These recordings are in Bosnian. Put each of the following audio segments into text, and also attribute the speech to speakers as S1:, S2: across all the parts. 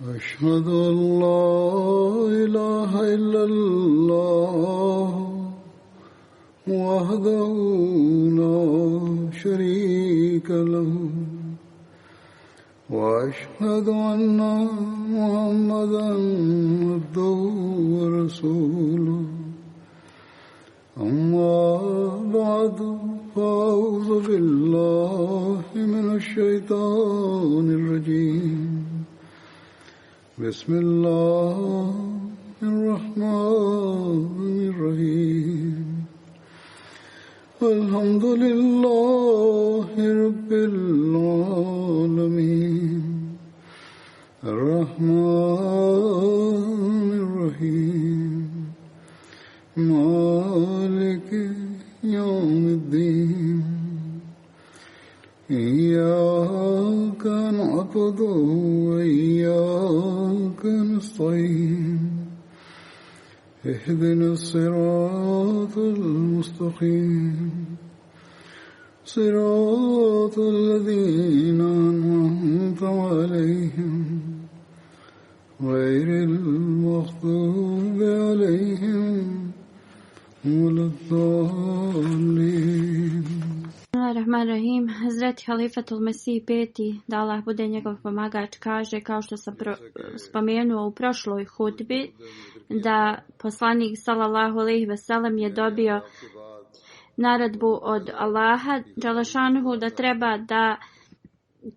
S1: أشهد أن لا إله إلا الله وحده لا شريك له وأشهد أن محمدا عبده ورسوله أما بعد فأعوذ بالله من الشيطان الرجيم بسم الله الرحمن الرحيم الحمد لله رب العالمين الرحمن الرحيم مالك يوم الدين إياك نعبد وإياك نستعين اهدنا الصراط المستقيم صراط الذين أنعمت عليهم غير المغضوب عليهم ولا الضالين.
S2: Rahim, Hazreti Halifatul Mesih peti, da Allah bude njegov pomagač, kaže, kao što sam spomenuo u prošloj hudbi, da poslanik sallallahu alejhi ve sellem je dobio naredbu od Allaha dželešanuhu da treba da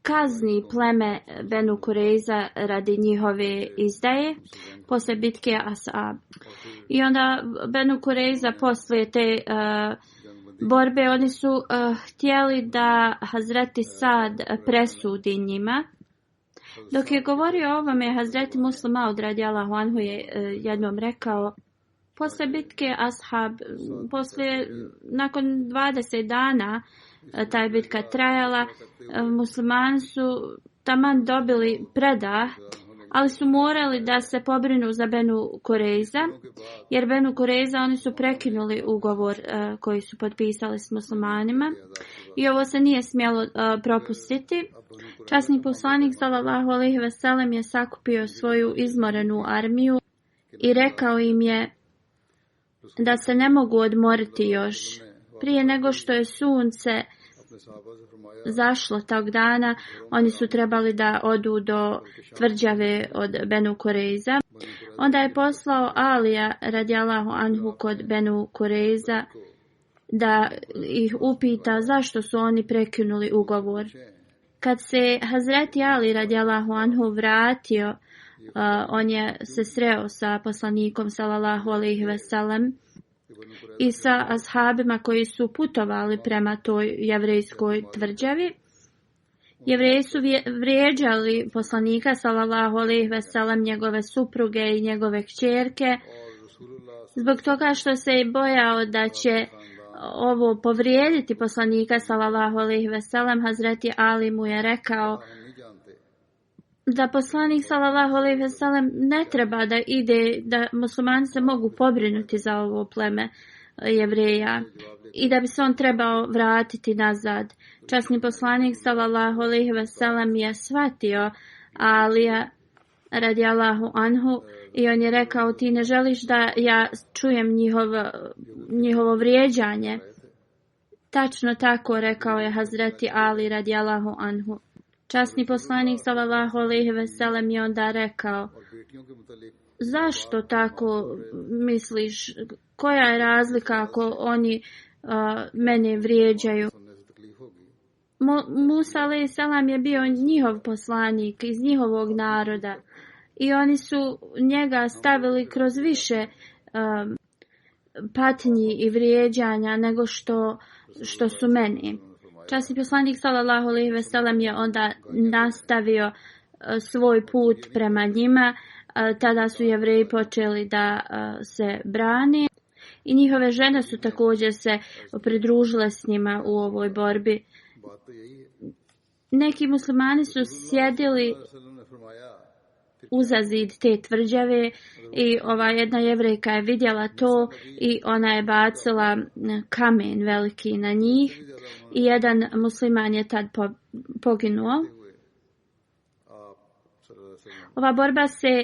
S2: kazni pleme Benu Kurejza radi njihove izdaje posle bitke Ashab. I onda Benu Kurejza poslije te borbe, oni su htjeli da Hazreti Sad presudi njima. Dok je govorio o ovome, Hazreti Muslim Maud radijallahu anhu je jednom rekao, posle bitke Ashab, nakon 20 dana ta je bitka trajala, muslimani su taman dobili predah, ali su morali da se pobrinu za Benu Kurejza, jer Benu Kurejza oni su prekinuli ugovor koji su potpisali s muslimanima i ovo se nije smjelo propustiti. Časni poslanik sallallahu alejhi ve sellem je sakupio svoju izmorenu armiju i rekao im je da se ne mogu odmoriti još. Prije nego što je sunce zašlo tog dana, oni su trebali da odu do tvrđave od Benu Kurejza. Onda je poslao Alija radijallahu anhu kod Benu Kurejza da ih upita zašto su oni prekinuli ugovor. Kad se Hazreti Ali radijallahu anhu vratio, on je se sreo sa poslanikom sallallahu alejhi ve sellem i sa ashabima koji su putovali prema toj jevrejskoj tvrđavi. Jevreji su vrijeđali poslanika sallallahu alejhi ve sellem, njegove supruge i njegove kćerke, zbog toga što se je bojao da će ovo povrijediti poslanika sallallahu alejhi ve sellem. Hazreti Ali mu je rekao da poslanik sallallahu alejhi ve sellem ne treba da ide, da muslimani se mogu pobrinuti za ovo pleme Jevreja i da bi se on trebao vratiti nazad. Časni poslanik sallallahu alejhi ve sellem je shvatio Alija radijallahu anhu i on je rekao, ti ne želiš da ja čujem njihovo vrijeđanje. Tačno tako rekao je Hazreti Ali radijallahu anhu. Časni poslanik sallallahu alejhi ve sellem je onda rekao, zašto tako misliš, koja je razlika ako oni mene vrijeđaju? Musa alejhi selam je bio njihov poslanik iz njihovog naroda i oni su njega stavili kroz više patnji i vrijeđanja nego što su meni. Časni poslanik sallallahu alejhi ve sellem je onda nastavio svoj put prema njima. Tada su Jevreji počeli da se brane i njihove žene su također se pridružile s njima u ovoj borbi. Neki muslimani su sjedili uza zid te tvrđave i ova jedna Jevrejka je vidjela to i ona je bacila kamen veliki na njih i jedan musliman je tad poginuo. Ova borba se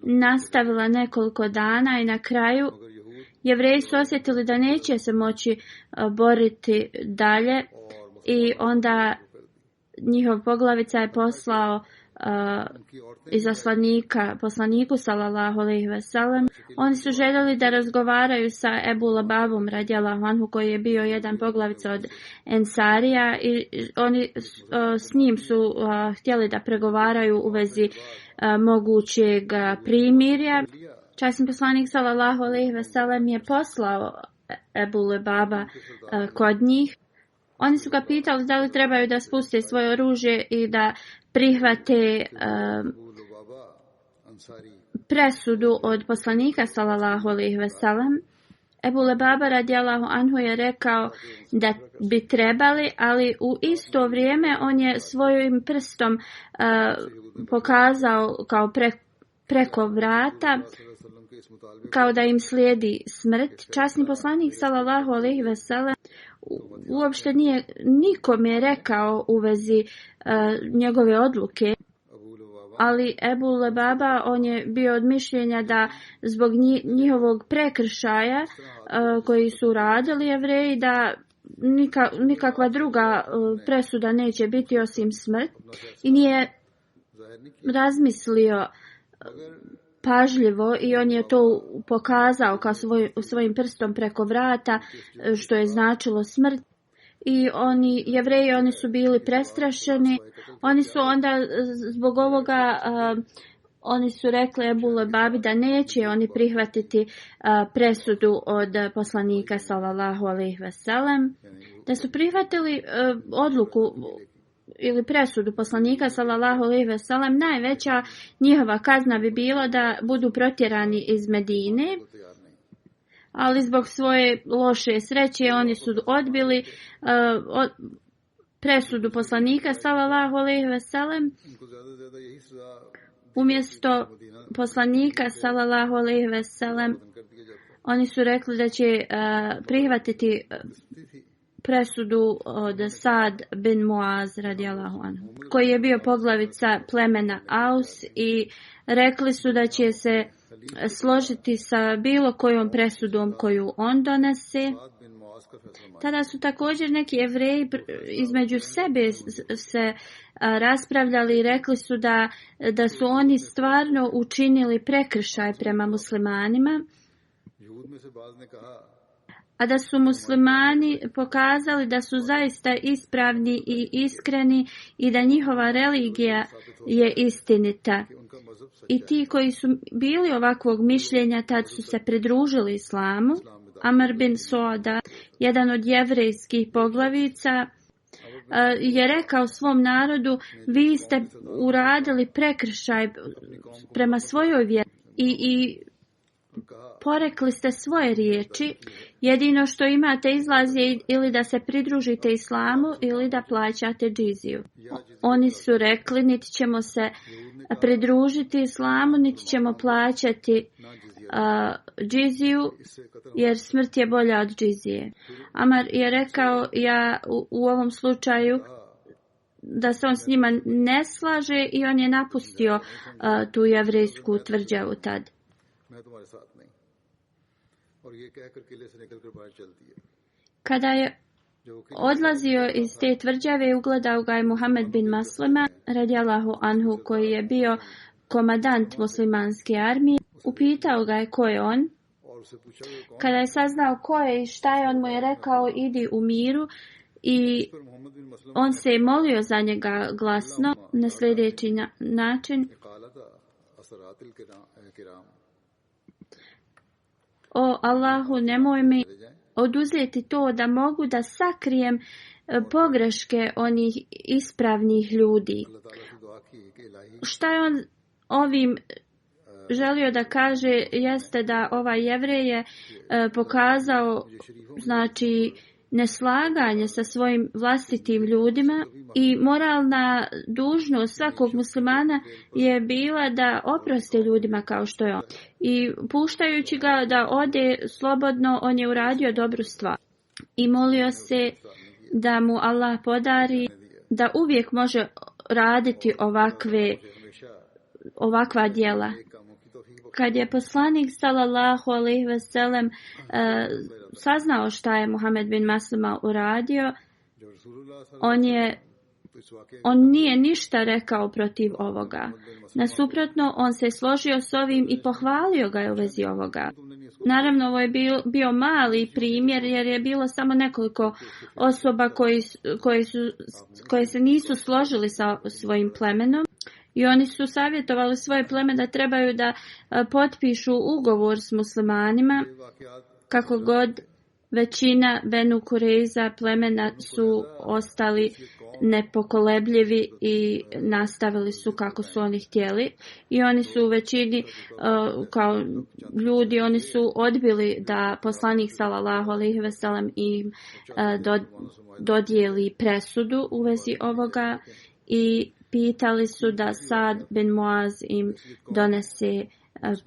S2: nastavila nekoliko dana i na kraju Jevreji su osjetili da neće se moći boriti dalje i onda njihov poglavica je poslao izaslanika poslaniku sallallahu alejhi ve sellem. Oni su željeli da razgovaraju sa Ebu Lababom radijallahu anhu koji je bio jedan poglavica od Ensarija i oni s njim su htjeli da pregovaraju u vezi mogućeg primirja. Časni poslanik sallallahu alejhi ve sellem je poslao Ebu Lababa kod njih. Oni su ga pitali da li trebaju da spuste svoje oružje i da prihvate presudu od poslanika sallallahu alejhi ve sellem. Ebu Lababa radijallahu anhu je rekao da bi trebali, ali u isto vrijeme on je svojim prstom pokazao kao preko vrata kao da im slijedi smrt. Časni poslanik sallallahu alejhi ve sellem uopšte nije nikome rekao u vezi njegove odluke, ali Ebu Lababa on je bio od mišljenja da zbog njihovog prekršaja koji su radili Jevreji da nikakva druga presuda neće biti osim smrt i nije razmislio pažljivo i on je to pokazao kao svojim prstom preko vrata što je značilo smrt. I Jevreji oni su bili prestrašeni. Oni su onda zbog ovoga oni su rekli Ebu Lababi da neće oni prihvatiti presudu od poslanika sallallahu alejhi ve sellem. Da su prihvatili odluku ili presudu poslanika sallallahu alejhi ve sellem, najveća njihova kazna bi bila da budu protjerani iz Medine. Ali zbog svoje loše sreće oni su odbili presudu poslanika sallallahu alejhi ve sellem. Umjesto poslanika sallallahu alejhi ve sellem oni su rekli da će prihvatiti presudu od Sad bin Muaz radijallahu anhu, koji je bio poglavica plemena Aus, i rekli su da će se složiti sa bilo kojom presudom koju on donese. Tada su također neki Jevreji između sebe se raspravljali i rekli su da su oni stvarno učinili prekršaj prema muslimanima, a da su muslimani pokazali da su zaista ispravni i iskreni i da njihova religija je istinita. I ti koji su bili ovakvog mišljenja tad su se pridružili islamu. Amr bin Soda, jedan od jevrejskih poglavica, je rekao svom narodu: vi ste uradili prekršaj prema svojoj vjeri i porekli ste svoje riječi. Jedino što imate izlaz je ili da se pridružite islamu ili da plaćate džiziju. Oni su rekli: niti ćemo se pridružiti islamu, niti ćemo plaćati džiziju, jer smrt je bolja od džizije. Amar je rekao u ovom slučaju da se on s njima ne slaže i on je napustio tu jevrejsku tvrđavu tad. Kada je odlazio iz te tvrđave, ugledao ga je Muhammed bin Maslema radijallahu anhu, koji je bio komadant muslimanske armije. Upitao ga je ko je on. Kada je saznao ko je i šta je, on mu je rekao: idi u miru, i on se je molio za njega glasno na sljedeći način: o Allahu, nemoj mi oduzeti to da mogu da sakrijem pogreške onih ispravnih ljudi. Šta je on ovim želio da kaže jeste da ovaj Jevrej je pokazao neslaganje sa svojim vlastitim ljudima, i moralna dužnost svakog muslimana je bila da oprosti ljudima kao što je on. I puštajući ga da ode slobodno, on je uradio dobru stvar i molio se da mu Allah podari da uvijek može raditi ovakve ovakva djela. Kad je poslanik sallallahu alejhi ve sellem saznao šta je Muhammed bin Maslama uradio, on nije ništa rekao protiv ovoga. Nasuprotno, on se složio s ovim i pohvalio ga je u vezi ovoga. Naravno, ovo je bio mali primjer jer je bilo samo nekoliko osoba koje se nisu složili sa svojim plemenom i oni su savjetovali svoje pleme da trebaju da potpišu ugovor s muslimanima. Kako god, većina Benu Kurejza plemena su ostali nepokolebljivi i nastavili su kako su oni htjeli. I oni su u većini kao ljudi, oni su odbili da poslanik sallallahu alejhi ve sellem im dodijeli presudu u vezi ovoga i pitali su da Sad bin Muaz im donese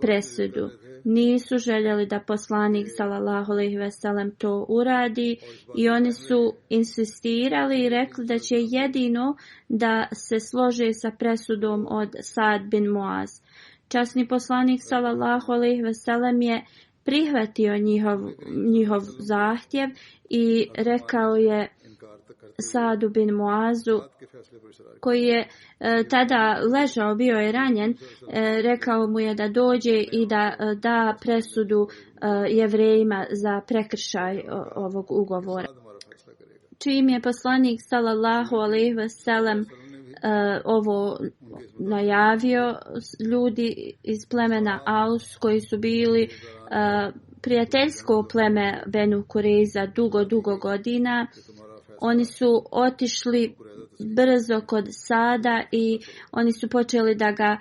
S2: presudu. Nisu željeli da poslanik sallallahu alejhi ve sellem to uradi i oni su insistirali i rekli da će jedino da se slože sa presudom od Sad bin Muaz. Časni poslanik sallallahu alejhi ve sellem je prihvatio njihov zahtjev i rekao je Sadu bin Muazu, koji je tada ležao, bio je ranjen, rekao mu je da dođe i da presudu Jevrejima za prekršaj ovog ugovora. Čim je poslanik sallallahu alejhi ve sellem ovo najavio, ljudi iz plemena Aus koji su bili prijateljsko pleme Benu Kurejza dugo godina, oni su otišli brzo kod Sada i oni su počeli da ga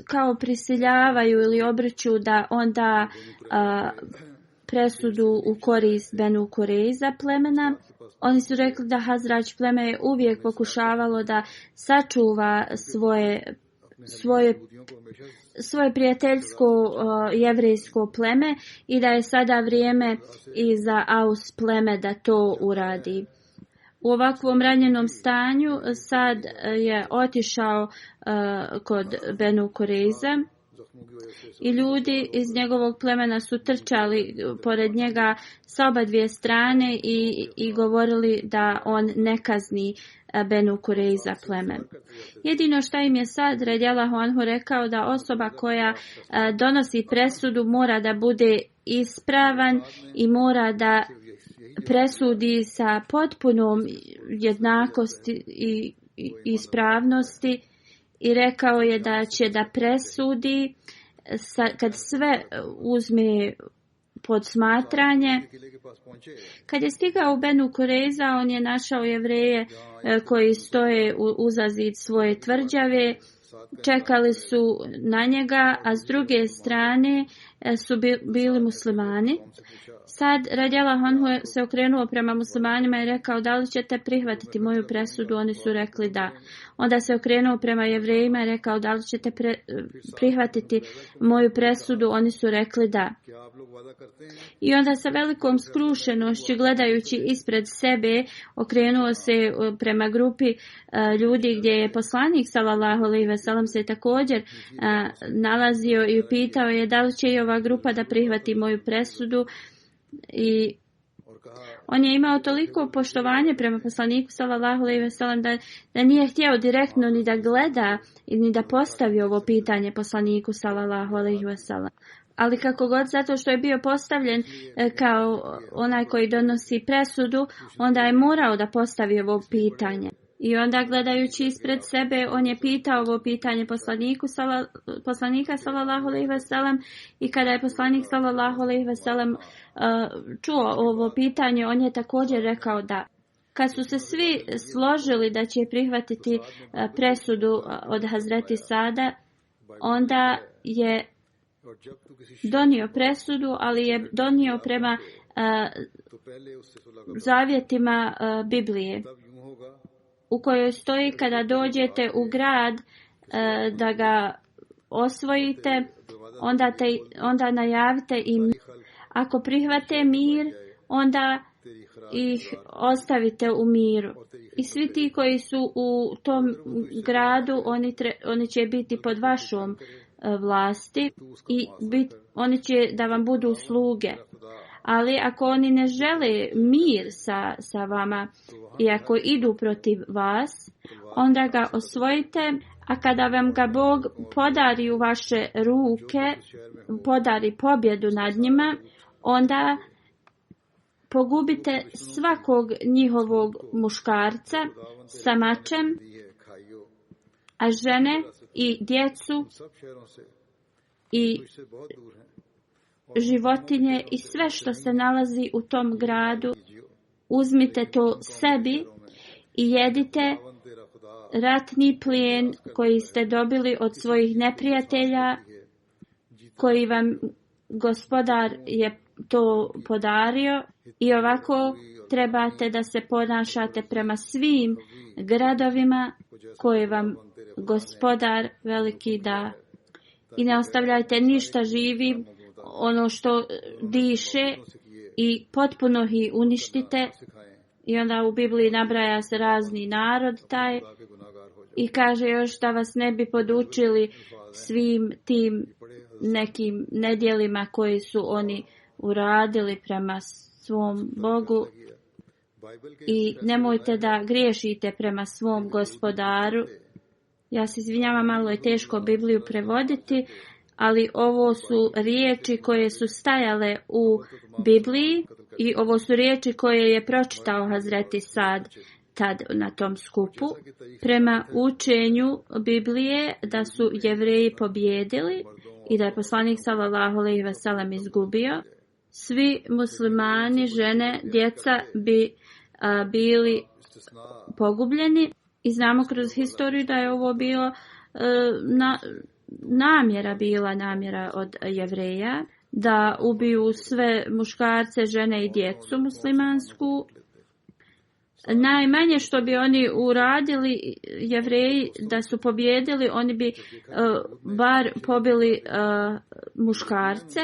S2: kao prisiljavaju ili obrću da on da presudu u korist Benu Kurejza plemena. Oni su rekli da Hazrač pleme je uvijek pokušavalo da sačuva svoje prijateljsko jevrejsko pleme i da je sada vrijeme i za Aus pleme da to uradi. U ovakvom ranjenom stanju Sad je otišao kod Benu Kurejza i ljudi iz njegovog plemena su trčali pored njega sa oba dvije strane i govorili da on ne kazni Benu Kurejza pleme. Jedino što im je Sad radijallahu anhu rekao da osoba koja donosi presudu mora da bude ispravan i mora da presudi sa potpunom jednakosti i ispravnosti i rekao je da će da presudi kad sve uzme pod smatranje. Kad je stigao u Benu Kurejza, on je našao Jevreje koji stoje uza zid svoje tvrđave, čekali su na njega, a s druge strane su bili muslimani. Sad radijallahu anhu se okrenuo prema muslimanima i rekao da li ćete prihvatiti moju presudu, oni su rekli da. Onda se okrenuo prema Jevrejima i rekao da li ćete prihvatiti moju presudu, oni su rekli da. I onda sa velikom skrušenošću gledajući ispred sebe okrenuo se prema grupi ljudi gdje je poslanik sallallahu alejhi ve sellem se također nalazio i pitao je da li će i ova grupa da prihvati moju presudu. I on je imao toliko poštovanje prema poslaniku sallallahu alejhi ve sellem da nije htio direktno ni da gleda ni da postavi ovo pitanje poslaniku sallallahu alejhi ve sellem. Ali kako god, zato što je bio postavljen kao onaj koji donosi presudu, onda je morao da postavi ovo pitanje. I onda gledajući ispred sebe, on je pitao ovo pitanje poslanika sallallahu alejhi ve sellem i kada je poslanik sallallahu alejhi ve sellem čuo ovo pitanje, on je također rekao da. Kad su se svi složili da će prihvatiti presudu od Hazreti Sada, onda je donio presudu, ali je donio prema zavjetima Biblije, u kojoj stoji kada dođete u grad da ga osvojite, onda najavite im. Ako prihvate mir, onda ih ostavite u miru. I svi ti koji su u tom gradu, oni će biti pod vašom vlasti i oni će da vam budu sluge. Ali ako oni ne žele mir sa vama i ako idu protiv vas, onda ga osvojite, a kada vam ga Bog podari u vaše ruke, podari pobjedu nad njima, onda pogubite svakog njihovog muškarca sa mačem, a žene i djecu i životinje i sve što se nalazi u tom gradu, uzmite to sebi i jedite ratni plijen koji ste dobili od svojih neprijatelja, koji vam Gospodar je to podario, i ovako trebate da se ponašate prema svim gradovima koje vam Gospodar veliki da. I ne ostavljajte ništa živim, ono što diše, i potpuno ih uništite. I onda u Bibliji nabraja se razni narod taj i kaže još da vas ne bi podučili svim tim nekim nedjelima koji su oni uradili prema svom Bogu, i nemojte da griješite prema svom Gospodaru. Ja se izvinjavam, malo je teško Bibliju prevoditi, ali ovo su riječi koje su stajale u Bibliji i ovo su riječi koje je pročitao Hazreti Sad tad na tom skupu. Prema učenju Biblije da su Jevreji pobjedili i da je poslanik sallallahu alejhi ve sellem izgubio, svi muslimani, žene, djeca bi bili pogubljeni, i znamo kroz historiju da je ovo bilo namjera od Jevreja da ubiju sve muškarce, žene i djecu muslimansku. Najmanje što bi oni uradili, Jevreji, da su pobjedili, oni bi bar pobili muškarce,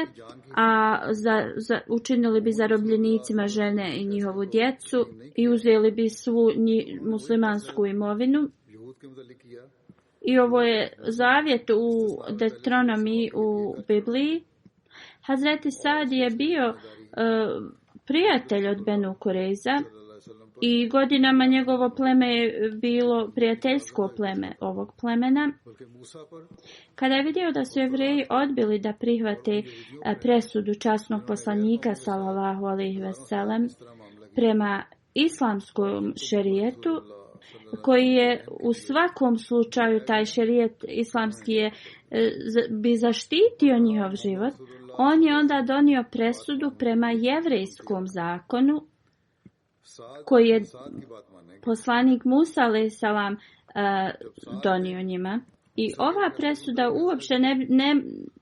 S2: a učinili bi zarobljenicima žene i njihovu djecu i uzeli bi svu muslimansku imovinu. I ovo je zavjet u Deuteronomiji u Bibliji. Hazreti Sad je bio prijatelj od Benu Kurejza i godinama njegovo pleme je bilo prijateljsko pleme ovog plemena. Kada je vidio da su Jevreji odbili da prihvate presudu časnog poslanika sallallahu alejhi ve sellem prema islamskom šerijetu, koji je u svakom slučaju, taj šerijet islamski bi zaštitio njihov život, on je onda donio presudu prema jevrejskom zakonu koji je poslanik Musa a.s. donio njima. I ova presuda uopće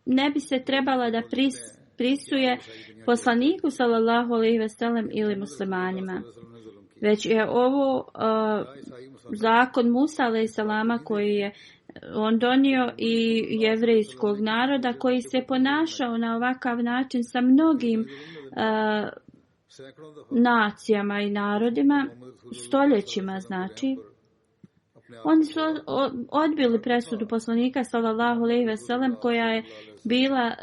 S2: ne bi se trebala da prisuje poslaniku sallallahu alejhi ve sellem ili muslimanima. Već je ovo zakon Musa a.s. koji je on donio i jevrejskog naroda, koji se ponašao na ovakav način sa mnogim nacijama i narodima, stoljećima znači. Oni su odbili presudu poslanika sallallahu alejhi ve sellem, koja je bila,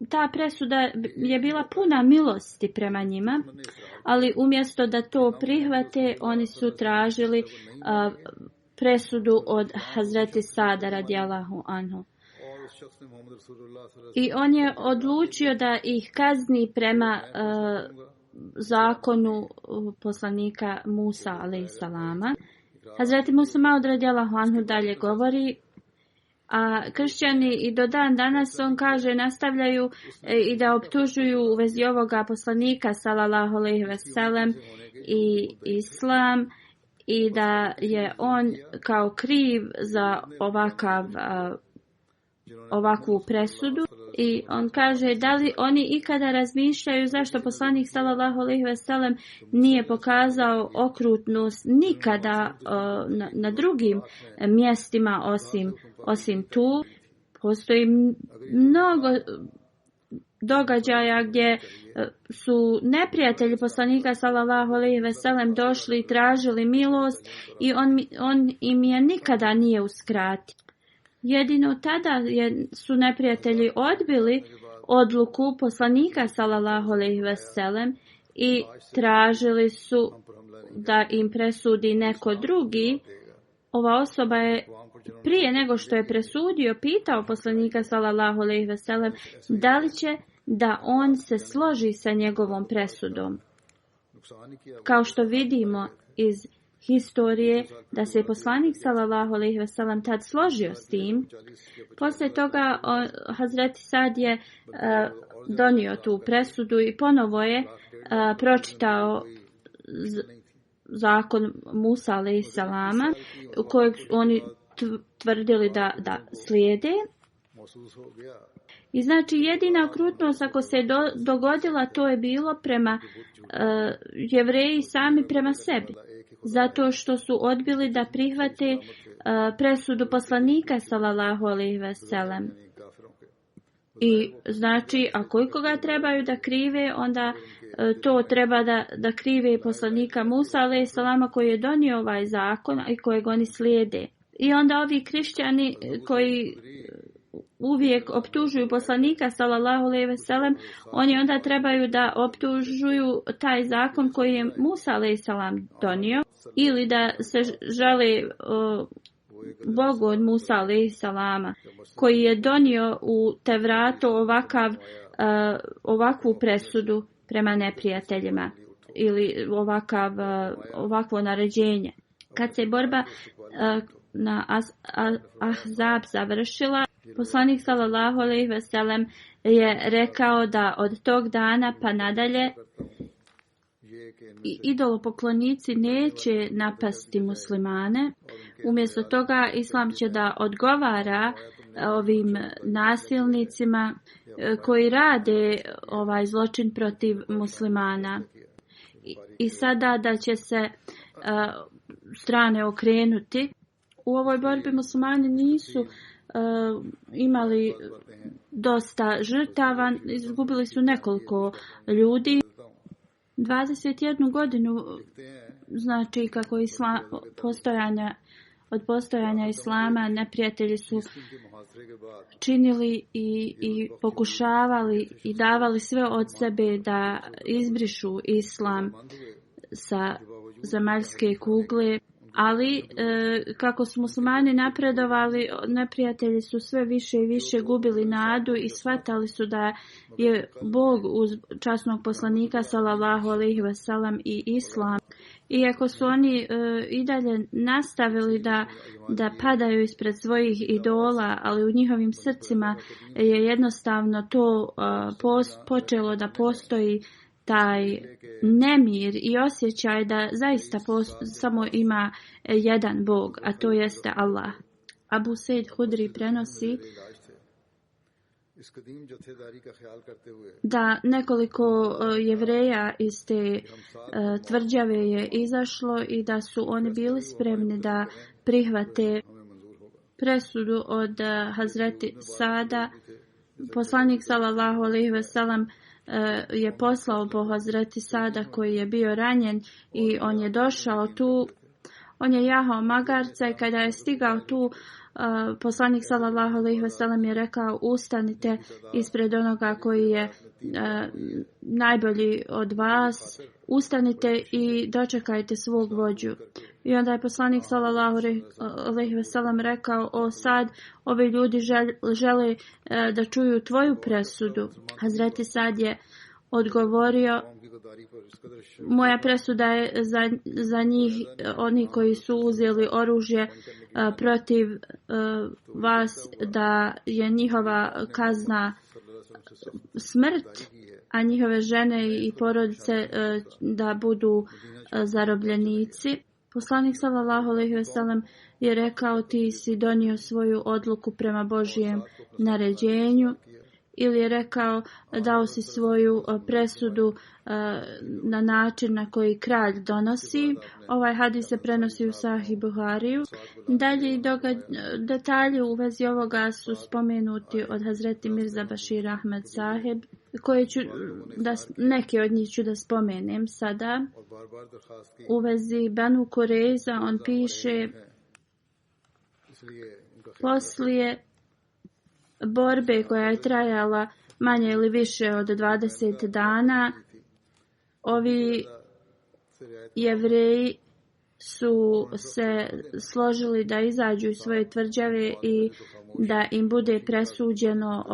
S2: ta presuda je bila puna milosti prema njima, ali umjesto da to prihvate, oni su tražili presudu od Hazreti Sada radijallahu anhu. I on je odlučio da ih kazni prema zakonu poslanika Musa alejselama. Hazreti Musa Maud radijallahu anhu dalje govori, a kršćani i do dan danas, on kaže, nastavljaju i da optužuju u vezi ovoga poslanika sallallahu alejhi ve sellem i islam, i da je on kao kriv za ovakvu presudu. I on kaže, da li oni ikada razmišljaju zašto poslanik sallallahu alejhi ve sellem nije pokazao okrutnost nikada na drugim mjestima osim tu. Postoji mnogo događaja gdje su neprijatelji poslanika sallallahu alejhi ve sellem došli i tražili milost i on im je nikada nije uskratio. Jedino tada su neprijatelji odbili odluku poslanika sallallahu alejhi ve sellem i tražili su da im presudi neko drugi. Ova osoba je prije nego što je presudio pitao poslanika sallallahu alejhi ve sellem da li će da on se složi sa njegovom presudom. Kao što vidimo iz historije da se poslanik sallallahu alejhi ve sellem tad složio s tim. Poslije toga Hazreti Sad je donio tu presudu i ponovo je pročitao zakon Musa alejhi salama kojeg oni tvrdili da slijede. I znači jedina okrutnost ako se dogodila to je bilo prema Jevreji sami prema sebi. Zato što su odbili da prihvate presudu poslanika sallallahu alejhi ve sellem. I znači ako ikoga trebaju da krive, onda to treba da krive poslanika Musa alejhi salama koji je donio ovaj zakon i kojeg oni slijede. I onda ovi kršćani koji uvijek optužuju poslanika sallallahu alejhi ve sellem, oni onda trebaju da optužuju taj zakon koji je Musa alejhi salam donio ili da se žale Bogu od Musa alejhi salama koji je donio u Tevratu ovakvu presudu prema neprijateljima ili ovakvo naređenje. Kad se borba na Ahzab završila, poslanik sallallahu alejhi ve sellem je rekao da od tog dana pa nadalje idolopoklonici neće napasti muslimane. Umjesto toga islam će da odgovara ovim nasilnicima koji rade ovaj zločin protiv muslimana. I sada da će se strane okrenuti. U ovoj borbi muslimani nisu imali dosta žrtava, izgubili su nekoliko ljudi. 21 godinu, znači kako od postojanja islama neprijatelji su činili i pokušavali i davali sve od sebe da izbrišu islam sa zemaljske kugle. Ali kako su muslimani napredovali, neprijatelji su sve više i više gubili nadu i shvatali su da je Bog uz časnog poslanika sallallahu alejhi ve sellem i islam. Iako su oni i dalje nastavili da padaju ispred svojih idola, ali u njihovim srcima je jednostavno to počelo da postoji taj nemir i osjećaj da zaista samo ima jedan Bog, a to jeste Allah. Abu Sejd Hudri prenosi da nekoliko Jevreja iz te tvrđave je izašlo i da su oni bili spremni da prihvate presudu od Hazreti Sada. Poslanik sallallahu alejhi ve sellem je poslao po Hazreti Sada koji je bio ranjen i on je došao tu. On je jahao magarca i kada je stigao tu, poslanik sallallahu alejhi ve sellem je rekao: ustanite ispred onoga koji je najbolji od vas, ustanite i dočekajte svog vođu. I onda je poslanik sallallahu alejhi ve sellem rekao: o Sad, ovi ljudi žele da čuju tvoju presudu. Hazreti Sad je odgovorio: moja presuda je za njih, oni koji su uzeli oružje protiv vas, da je njihova kazna smrt, a njihove žene i porodice da budu zarobljenici. Poslanik sallallahu alejhi ve sellem je rekao: ti si donio svoju odluku prema Božijem naređenju, ili je rekao: dao si svoju presudu na način na koji kralj donosi. Ovaj hadis se prenosi u Sahih Buhariju. Dalje detalji u vezi ovoga su spomenuti od Hazreti Mirza Bashir Ahmed Saheb. koje neke od njih ću da spomenem sada. U vezi Benu Kurejza on piše: poslije borbe koja je trajala manje ili više od 20 dana, ovi Jevreji su se složili da izađu iz svoje tvrđave i da im bude presuđeno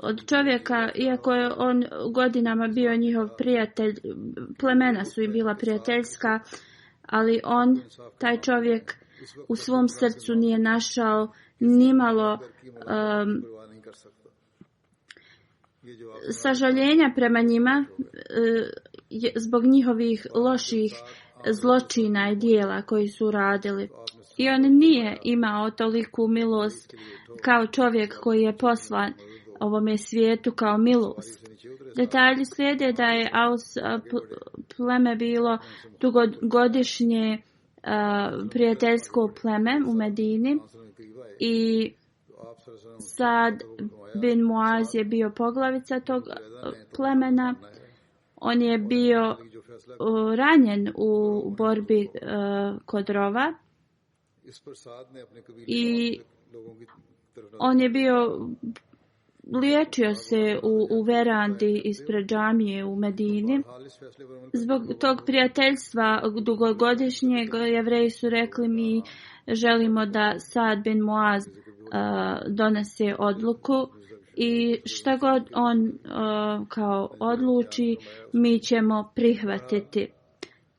S2: od čovjeka, iako je on godinama bio njihov prijatelj, plemena su im bila prijateljska, ali taj čovjek u svom srcu nije našao nimalo sažaljenja prema njima zbog njihovih loših zločina i dijela koji su radili. I on nije imao toliku milost kao čovjek koji je poslan ovome svijetu kao milost. Detalji slijede da je Aus pleme bilo dugogodišnje prijateljsko pleme u Medini i Sad bin Muaz je bio poglavica tog plemena. On je bio ranjen u borbi kod rova i on je bio liječio se u verandi ispred džamije u Medini. Zbog tog prijateljstva dugogodišnjeg Jevreji su rekli: mi želimo da Sad bin Muaz donese odluku i šta god on kao odluči, mi ćemo prihvatiti.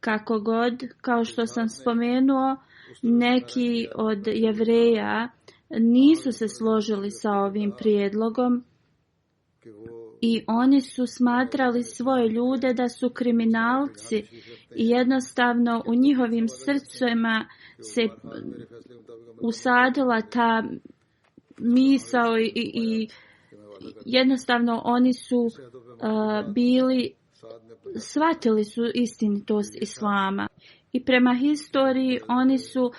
S2: Kako god, kao što sam spomenuo, neki od Jevreja nisu se složili sa ovim prijedlogom i oni su smatrali svoje ljude da su kriminalci i jednostavno u njihovim srcima se usadila ta misao i jednostavno oni su shvatili su istinitost islama i prema historiji oni su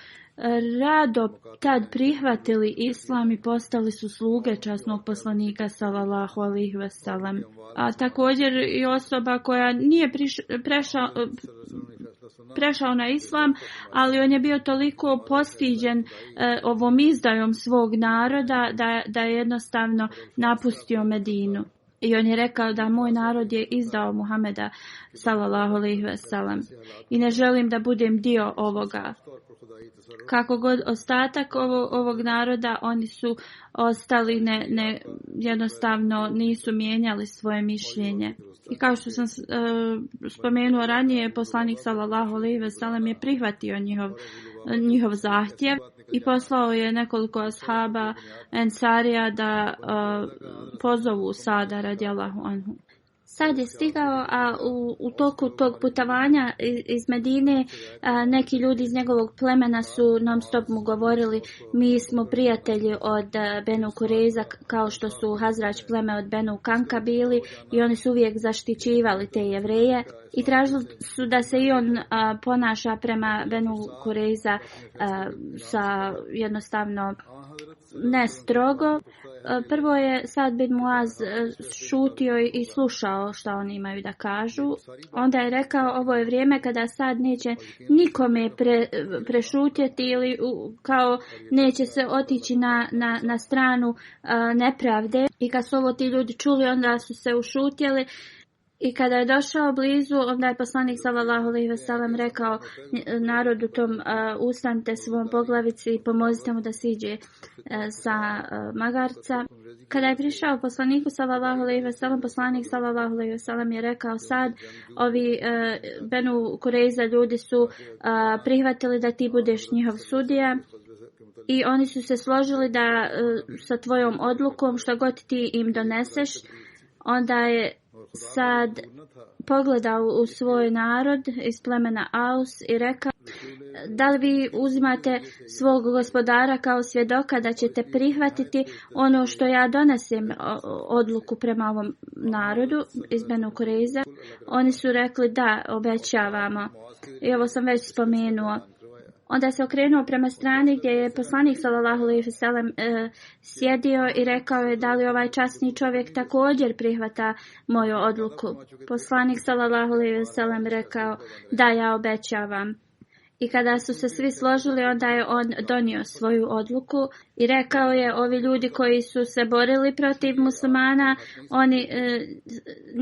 S2: rado tad prihvatili islam i postali su sluge časnog poslanika sallallahu alejhi ve sellem. A također i osoba koja nije prešao na islam, ali on je bio toliko postiđen ovom izdajom svog naroda da je jednostavno napustio Medinu. I on je rekao da moj narod je izdao Muhameda sallallahu alejhi ve sellem i ne želim da budem dio ovoga. Kako god ostatak ovog naroda, oni su ostali, jednostavno nisu mijenjali svoje mišljenje. I kao što sam spomenuo ranije, poslanik sallallahu alejhi ve sellem je prihvatio njihov zahtjev i poslao je nekoliko ashaba Ensarija da pozovu Sada radijallahu anhu. Sad je stigao, a u toku tog putovanja iz Medine neki ljudi iz njegovog plemena su non stop mu govorili: mi smo prijatelji od Benu Kurejza, kao što su Hazrač pleme od Benu Kanka bili, i oni su uvijek zaštićivali te Jevreje i tražili su da se i on ponaša prema Benu Kurejza sa jednostavno ne strogo. Prvo je Sad bin Muaz šutio i slušao šta oni imaju da kažu. Onda je rekao: ovo je vrijeme kada Sad neće nikome prešutjeti ili kao neće se otići na stranu nepravde. I kad su ovo ti ljudi čuli, onda su se ušutjeli. I kada je došao blizu, onda je poslanik sallallahu alejhi ve sellem rekao narodu tom: ustanite svom poglavici i pomozite mu da siđe sa magarca. Kada je prišao poslaniku sallallahu alejhi ve sellem, poslanik sallallahu alejhi ve sellem je rekao: Sad, ovi Benu Kurejza ljudi su prihvatili da ti budeš njihov sudija i oni su se složili da sa tvojom odlukom što god ti im doneseš. Onda je Sad pogledao u svoj narod iz plemena Aus i rekao: da li vi uzimate svog gospodara kao svjedoka da ćete prihvatiti ono što ja donesem odluku prema ovom narodu iz Benu Kurejza? Oni su rekli: da, obećavamo. I ovo sam već spomenuo. Onda se okrenuo prema strani gdje je poslanik sallallahu alejhi ve sellem sjedio i rekao je da li ovaj časni čovjek također prihvata moju odluku. Poslanik sallallahu alejhi ve sellem rekao da, ja obećavam. I kada su se svi složili, onda je on donio svoju odluku i rekao je ovi ljudi koji su se borili protiv muslimana,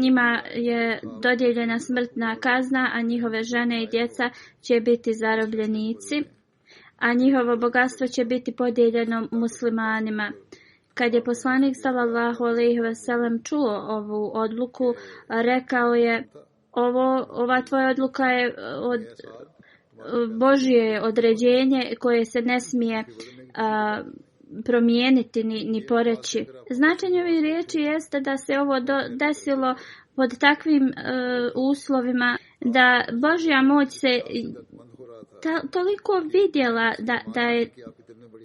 S2: njima je dodijeljena smrtna kazna, a njihove žene i djeca će biti zarobljenici, a njihovo bogatstvo će biti podijeljeno muslimanima. Kad je poslanik sallallahu alejhi ve sellem čuo ovu odluku, rekao je ova tvoja odluka je od Božje određenje koje se ne smije promijeniti ni poreći. Značenje ovih riječi jeste da se ovo desilo pod takvim uslovima da Božja moć se toliko vidjela da je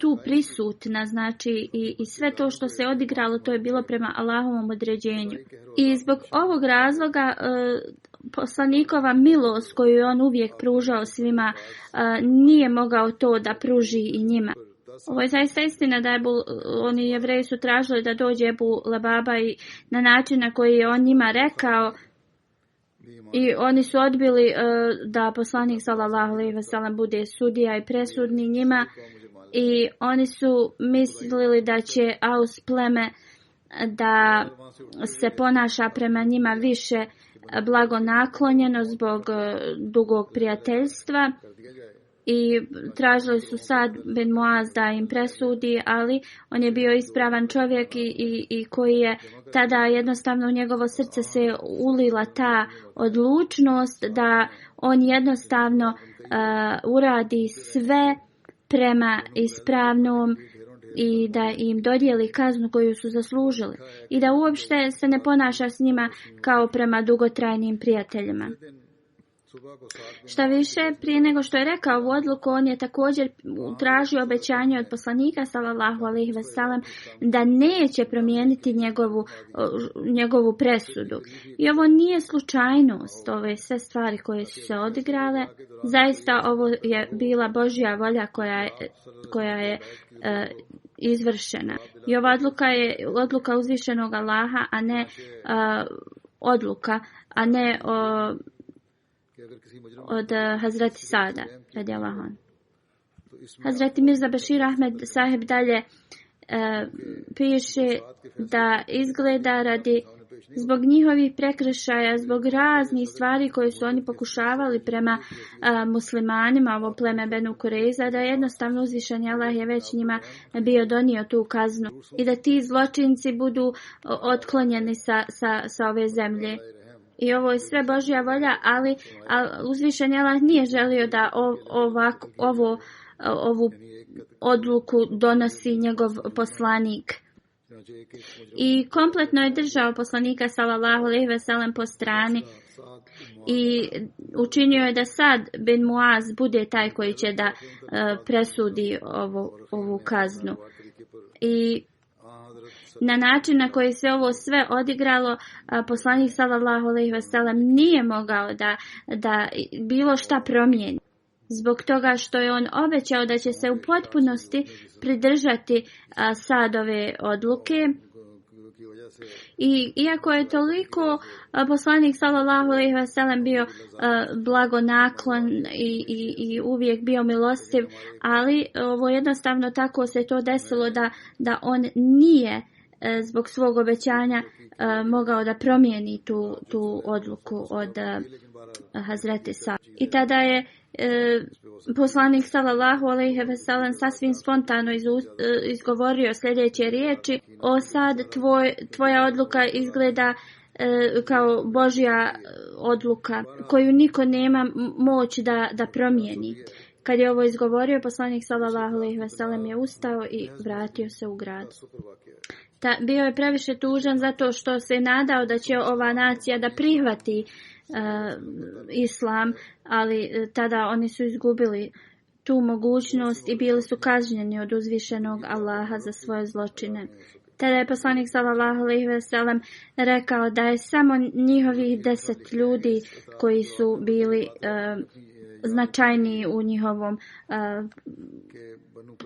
S2: tu prisutna, znači i sve to što se odigralo, to je bilo prema Allahovom određenju. I zbog ovog razloga poslanikova milost koju je on uvijek pružao svima, nije mogao to da pruži i njima. Ovo je zaista istina da oni Jevreji su tražili da dođe Ebu Lebaba i na način na koji je on njima rekao, i oni su odbili da poslanik sallallahu alejhi ve sellem bude sudija i presudni njima, i oni su mislili da će Aus pleme da se ponaša prema njima više blagonaklonjeno zbog dugog prijateljstva, i tražili su Sad bin Muaz da im presudi, ali on je bio ispravan čovjek i koji je tada jednostavno u njegovo srce se ulila ta odlučnost da on jednostavno uradi sve prema ispravnom i da im dodijeli kaznu koju su zaslužili i da uopšte se ne ponaša s njima kao prema dugotrajnim prijateljima. Šta više, prije nego što je rekao ovu odluku, on je također tražio obećanje od poslanika sallallahu alejhi ve sellem da neće promijeniti njegovu presudu. I ovo nije slučajnost, ove sve stvari koje su se odigrale. Zaista ovo je bila Božja volja koja je izvršena. I ova odluka je odluka uzvišenog Allaha, a ne odluka, a ne od Hazreti Sada radijallahu anhu. Hazreti Mirza Bashir Ahmed sahib dalje piše da izgleda zbog njihovih prekršaja, zbog raznih stvari koje su oni pokušavali prema muslimanima, ovo pleme Benu Kurejza, da jednostavno uzvišeni Allah je već njima bio donio tu kaznu i da ti zločinci budu otklonjeni sa ove zemlje. I ovo je sve Božja volja, ali uzvišeni Allah nije želio da ovu odluku donosi njegov poslanik. I kompletno je držao poslanika sallallahu alejhi ve sellem po strani i učinio je da Sad bin Muaz bude taj koji će da presudi ovu kaznu. I na način na koji se ovo sve odigralo, poslanik sallallahu alejhi ve sellem nije mogao da bilo šta promijeni. Zbog toga što je on obećao da će se u potpunosti pridržati Sadove odluke. I iako je toliko poslanik sallallahu alejhi ve sellem bio blagonaklon i uvijek bio milostiv, ali ovo jednostavno tako se to desilo da on nije zbog svog obećanja mogao da promijeni tu odluku od Hazreti Sa. I tada je poslanik sallallahu alejhi ve sellem sasvim spontano izgovorio sljedeće riječi: o Sad, tvoja odluka izgleda kao Božja odluka koju niko nema moć da promijeni. Kad je ovo izgovorio, poslanik sallallahu alejhi ve sellem je ustao i vratio se u grad. Bio je previše tužan zato što se nadao da će ova nacija da prihvati islam, ali tada oni su izgubili tu mogućnost i bili su kažnjeni od uzvišenog Allaha za svoje zločine. Tada je poslanik sallallahu alejhi ve sellem rekao da je samo njihovih 10 ljudi koji su bili značajniji u njihovom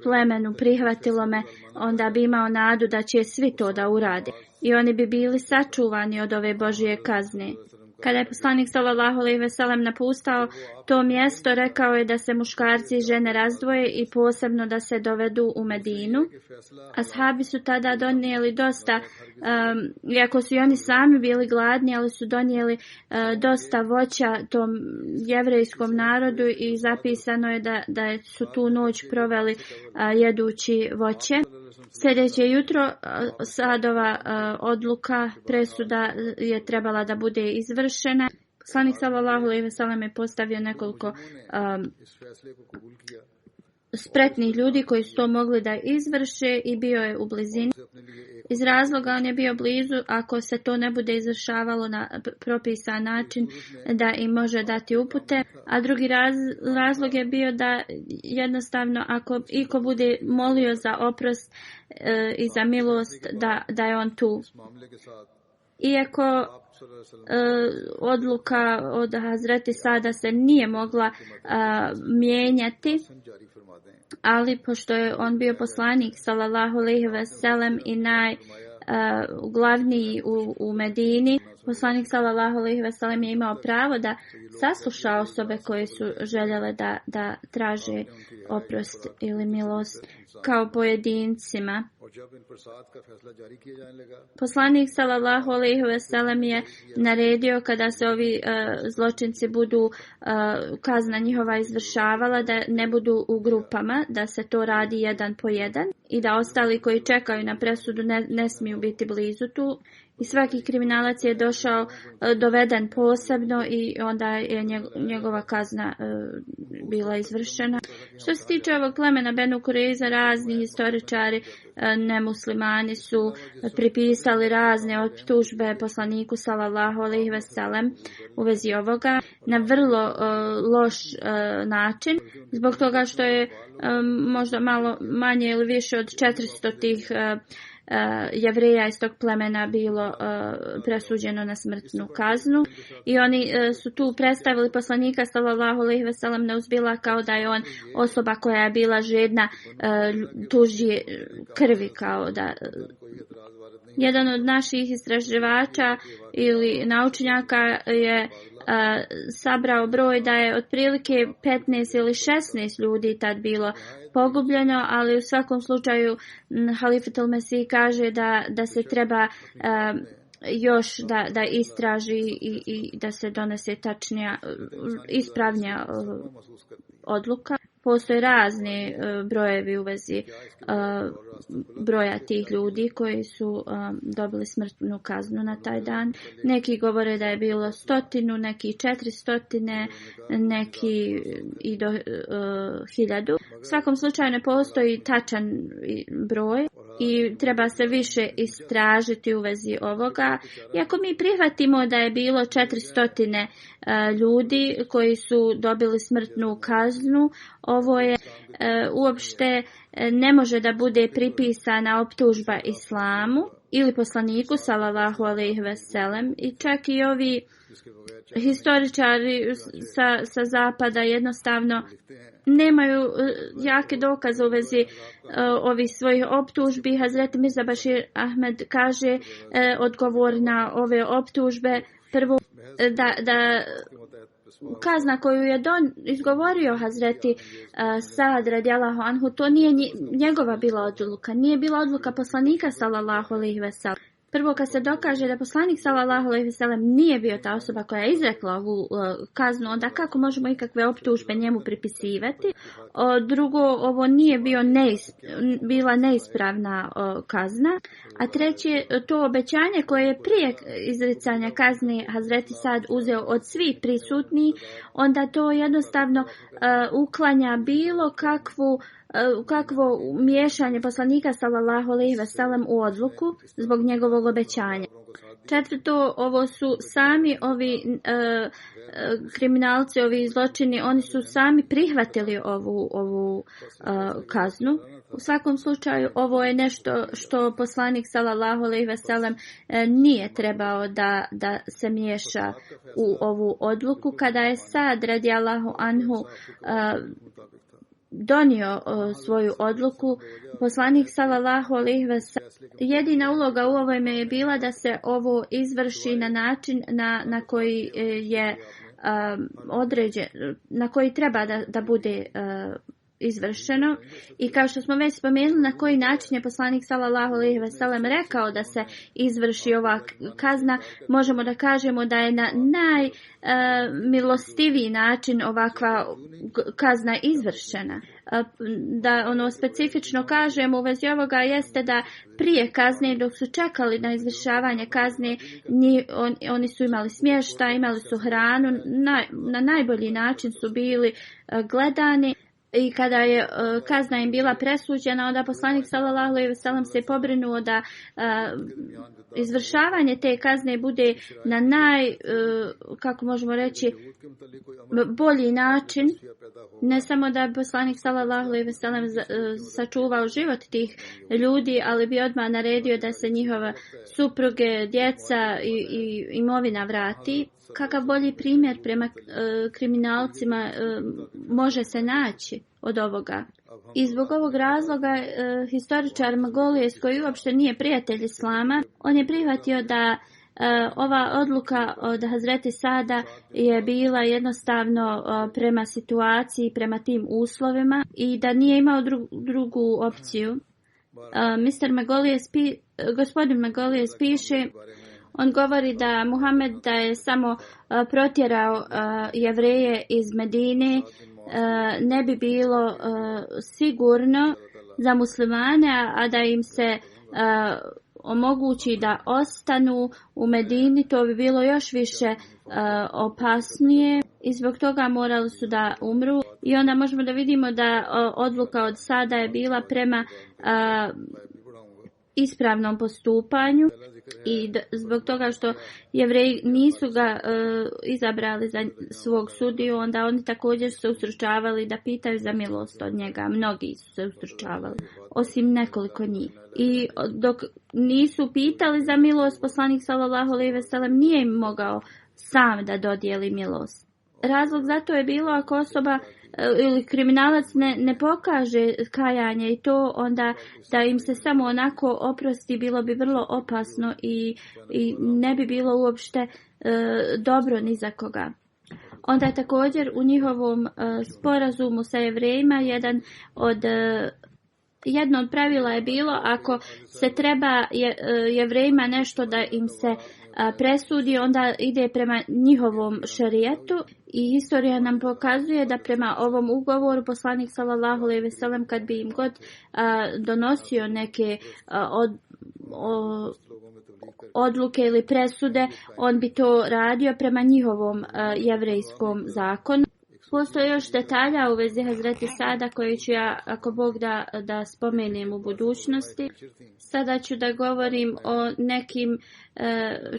S2: plemenu, prihvatilo me, onda bi imao nadu da će svi to da urade. I oni bi bili sačuvani od ove Božje kazne. Kada je poslanik sallallahu alejhi ve sellem napustao to mjesto, rekao je da se muškarci i žene razdvoje i posebno da se dovedu u Medinu. Ashabi su tada donijeli dosta, iako su i oni sami bili gladni, ali su donijeli dosta voća tom jevrejskom narodu i zapisano je da su tu noć proveli jedući voće. Sljedeće jutro Sadova odluka, presuda je trebala da bude izvršena. Poslanik sallallahu alejhi ve sellem je postavio nekoliko spretnih ljudi koji su to mogli da izvrše i bio je u blizini. Iz razloga on je bio blizu, ako se to ne bude izvršavalo na propisan način, da im može dati upute. A drugi razlog je bio da jednostavno ako iko bude molio za oprost i za milost, da je on tu. Iako odluka od Hazreti Sada se nije mogla mijenjati, ali pošto je on bio poslanik sallallahu alejhi ve sellem i najglavniji u Medini, poslanik sallallahu alejhi ve sellem je imao pravo da sasluša osobe koje su željele da traže oprost ili milost kao pojedincima. Poslanik sallallahu alejhi ve sellem je naredio kada se ovi zločinci budu kazna njihova izvršavala, da ne budu u grupama, da se to radi jedan po jedan i da ostali koji čekaju na presudu ne smiju biti blizu tu. I svaki kriminalac je došao doveden posebno i onda je njegova kazna bila izvršena. Što se tiče ovog plemena Benu Kureiza, razni historičari nemuslimani su pripisali razne optužbe poslaniku sallallahu alejhi ve sellem u vezi ovoga na vrlo loš način, zbog toga što je možda malo manje ili više od 400 tih Jevreja iz tog plemena bilo presuđeno na smrtnu kaznu i oni su tu predstavili poslanika sallallahu alejhi ve sellem neuzbila kao da je on osoba koja je bila žedna tužje krvi, kao da jedan od naših istraživača ili naučnjaka je sabrao broj da je otprilike 15 ili 16 ljudi tad bilo pogubljeno, ali u svakom slučaju Halifat al-Mesih kaže da se treba još da istraži i da se donese tačnija, ispravnija odluka. Postoje razni brojevi u vezi broja tih ljudi koji su dobili smrtnu kaznu na taj dan. Neki govore da je bilo 100, neki 400, neki i do 1000. U svakom slučaju ne postoji tačan broj i treba se više istražiti u vezi ovoga. Iako mi prihvatimo da je bilo 400 ljudi koji su dobili smrtnu kaznu, ovo je uopšte ne može da bude pripisana optužba islamu ili poslaniku sallallahu alejhi ve sellem i čak i ovi historičari sa zapada jednostavno nemaju jake dokaze u vezi ovih svojih optužbi. Hazreti Mirza Bashir Ahmed kaže odgovor na ove optužbe prvo da kazna koju je izgovorio Hazreti Saad radijallahu anhu, to nije njegova bila odluka, nije bila odluka poslanika sallallahu alejhi ve sellem. Prvo, kad se dokaže da poslanik sallallahu alejhi ve sellem nije bio ta osoba koja je izrekla ovu kaznu, onda kako možemo ikakve optužbe njemu pripisivati? Drugo, ovo nije bila neispravna kazna. A treće, to obećanje koje je prije izricanja kazne Hazreti Sad uzeo od svih prisutnih, onda to jednostavno uklanja bilo kakvo miješanje poslanika sallallahu alejhi ve sellem u odluku zbog njegovog obećanja. Četvrto, ovo su sami ovi kriminalci, ovi zločini, oni su sami prihvatili ovu kaznu. U svakom slučaju ovo je nešto što poslanik sallallahu alejhi ve sellem nije trebao da se miješa u ovu odluku. Kada je Sad radijallahu anhu donio svoju odluku, poslanik sallallahu alejhi ve sellem, jedina uloga u ovome je bila da se ovo izvrši na način na koji je određen, na koji treba da bude izvršeno. I kao što smo već spomenuli na koji način je poslanik sallallahu alejhi ve sellem rekao da se izvrši ova kazna, možemo da kažemo da je na najmilostiviji način ovakva kazna izvršena. Da ono specifično kažemo u vezi ovoga jeste da prije kazne, dok su čekali na izvršavanje kazne, oni su imali smještaj, imali su hranu, na najbolji način su bili gledani. I kada je kazna im bila presuđena, onda poslanik sallallahu alejhi ve sellem se pobrinuo da izvršavanje te kazne bude na kako možemo reći, bolji način. Ne samo da bi poslanik sallallahu alejhi ve sellem sačuvao život tih ljudi, ali bi odmah naredio da se njihove supruge, djeca i imovina vrati. Kakav bolji primjer prema kriminalcima može se naći od ovoga. I zbog ovog razloga historičar Magolijes, koji uopšte nije prijatelj islama, on je prihvatio da ova odluka od Hazreti Sada je bila jednostavno prema situaciji, prema tim uslovima i da nije imao drugu opciju. Gospodin Magolijes piše, on govori da Muhammed da je samo protjerao Jevreje iz Medine, ne bi bilo sigurno za muslimane, a da im se omogući da ostanu u Medini, to bi bilo još više opasnije i zbog toga morali su da umru. I onda možemo da vidimo da odluka od Sada je bila prema ispravnom postupanju i zbog toga što Jevreji nisu ga izabrali za svog sudiju, onda oni također se ustručavali da pitaju za milost od njega. Mnogi su se ustručavali, osim nekoliko njih. I dok nisu pitali za milost, poslanik sallallahu alejhi ve sellem nije im mogao sam da dodijeli milost. Razlog za to je bilo ako osoba ili kriminalac ne pokaže kajanje i to, onda da im se samo onako oprosti, bilo bi vrlo opasno i ne bi bilo uopšte dobro ni za koga. Onda je također u njihovom sporazumu sa Jevrejima jedno od pravila je bilo, ako se treba Jevrejima nešto da im se presudi, onda ide prema njihovom šerijetu i historija nam pokazuje da prema ovom ugovoru poslanik sallallahu alejhi ve sellem kad bi im god donosio neke odluke ili presude, on bi to radio prema njihovom jevrejskom zakonu. Postoje još detalja u vezi Hazreti Sada koje ću ja, ako Bog da spomenem u budućnosti. Sada ću da govorim o nekim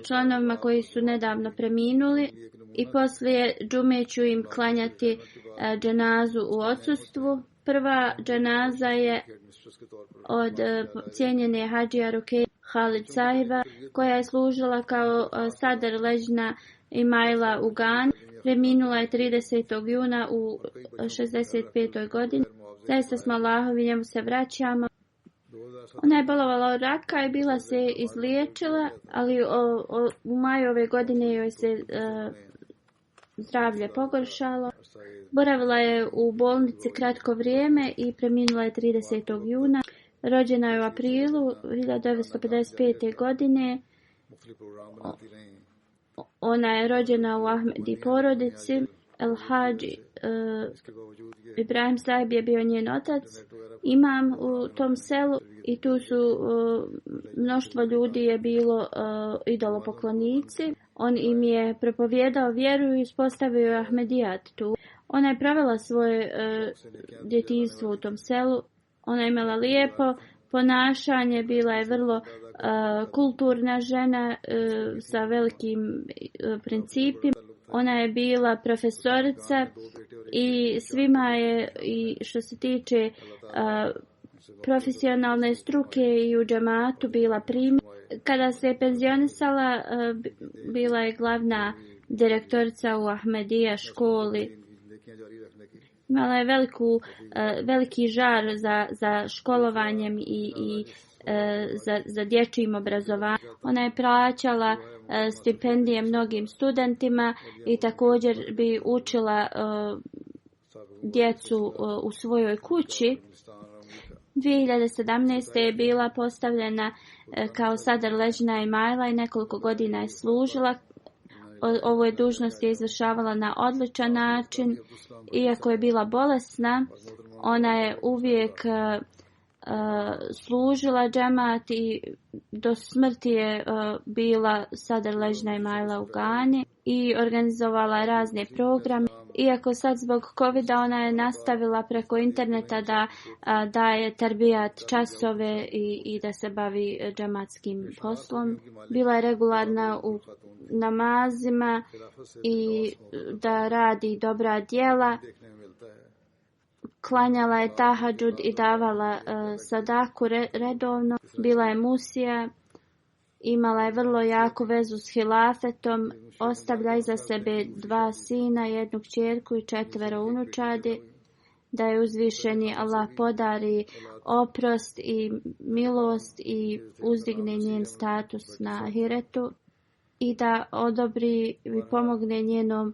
S2: članovima koji su nedavno preminuli i poslije džume ću im klanjati dženazu u odsustvu. Prva dženaza je od cijenjene Hadžija Rukeje Halid Sahiba, koja je služila kao sadar ležna Imajla u Gani. Preminula je 30. juna u 65. godini. Zaista smo Allahovi, njemu se vraćamo. Ona je bolovala od raka i bila se izliječila, ali u maju ove godine joj se zdravlje pogoršalo. Boravila je u bolnici kratko vrijeme i preminula je 30. juna. Rođena je u aprilu 1955. godine. Ona je rođena u Ahmedi porodici. El Hadži Ibrahim Sahib je bio njen otac, imam u tom selu, i tu su mnoštvo ljudi je bilo idolopoklonici. On im je propovijedao vjeru i uspostavio Ahmedijat tu. Ona je provela svoje djetinjstvo u tom selu. Ona je imala lijepo ponašanje, bila je vrlo kulturna žena sa velikim principima. Ona je bila profesorica i svima je, i što se tiče profesionalne struke i u džematu bila primjer. Kada se penzionisala, bila je glavna direktorica u Ahmedija školi. Imala je veliki žar za školovanjem i za dječjim obrazovanjem. Ona je plaćala stipendije mnogim studentima i također bi učila djecu u svojoj kući. 2017. je bila postavljena kao Sadr Ležna Imajla i nekoliko godina je služila. Ovoj dužnosti je izvršavala na odličan način. Iako je bila bolesna, ona je uvijek služila džemat i do smrti je bila Sadr Ležna Imajla u Gani i organizovala razne programe. Iako sad zbog covida ona je nastavila preko interneta da daje tarbijat časove i da se bavi džematskim poslom. Bila je regularna u namazima i da radi dobra djela. Klanjala je tahadžud i davala sadaku redovno. Bila je musija. Imala je vrlo jaku vezu s hilafetom. Ostavlja iza sebe 2 sina, 1 kćerku i 4 unučadi. Da je uzvišeni Allah podari oprost i milost i uzdigne njen status na ahiretu. I da odobri i pomogne njenom